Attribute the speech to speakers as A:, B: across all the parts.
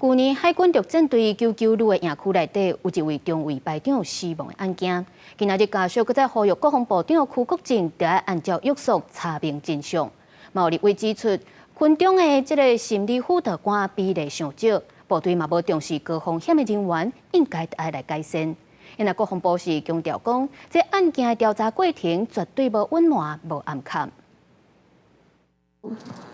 A: 去年海军陆战队99旅的营区内底，有一位中尉排长死亡的案件。今仔日家属搁再呼吁国防部长邱国正，得要按照约束查明真相。有立委指出，军中的这个心理辅导官比例上少，部队嘛无重视高风险的人员，应该爱来改善。因为国防部是强调讲，这案件的调查过程绝对无温暖、无暗坎。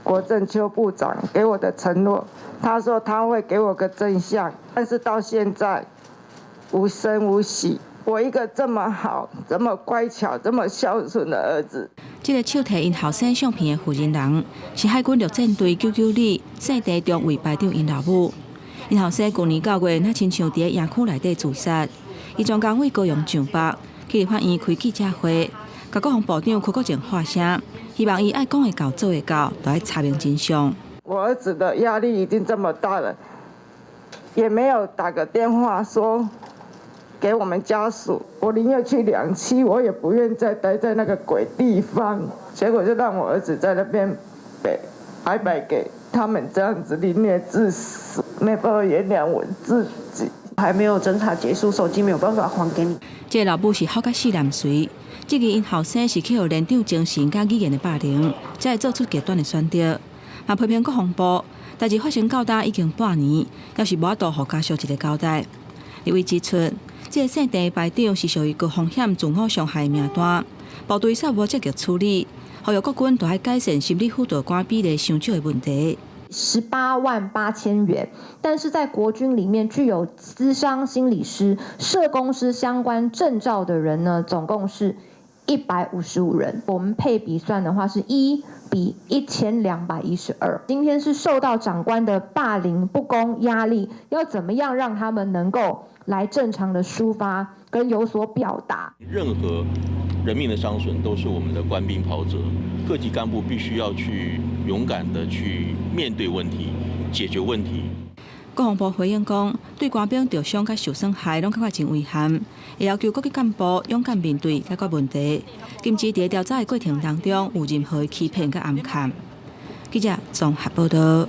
B: 国政邱部长给我的承诺，他说他会给我个真相，但是到现在无声无息。我一个这么好、这么乖巧、这么孝顺的儿子，
C: 这个手提因后生相片的负责人是海军陆战队99旅4地中尉排长因老母。因后生去年9月，那亲像伫营区内底自杀。伊专工为高雄上北，去立法院开记者会，甲国防部长邱国正发声，希望伊爱讲会到做会到，都要查明真相。
B: 我儿子的压力已经这么大了，也没有打个电话说给我们家属，我宁愿去2期，我也不愿再待在那个鬼地方。结果就让我儿子在那边白给他们这样子凌虐致死，没办法原谅我自己。还没有侦查结束，手机没有办法还给你。
C: 这个老母是好甲4年岁，这个因后生是去予连长精神甲语言的霸凌，才会做出极端的选择。嘛批评国防部，代志发生到今已经半年，要是无法度互家属一个交代。立委指出，这个4地排长是属于高风险纵火伤害名单，部队煞无积极处理，呼吁国军都要改善心理辅导官比例上少的问题。
D: 188000元，但是在国军里面具有咨商心理师、社工师相关证照的人呢，总共是155人。我们配比算的话是1比1212。今天是受到长官的霸凌、不公、压力，要怎么样让他们能够来正常的抒发跟有所表达？
E: 任何人命的伤损都是我们的官兵袍泽，各级干部必须要去勇敢的去面对问题，解决问题。
C: 国防部回应讲，对官兵受伤甲受伤害拢感觉真遗憾，会要求各级干部勇敢面对解决问题，禁止在调查的过程当中有任何的欺骗甲暗坎。记者综合报道。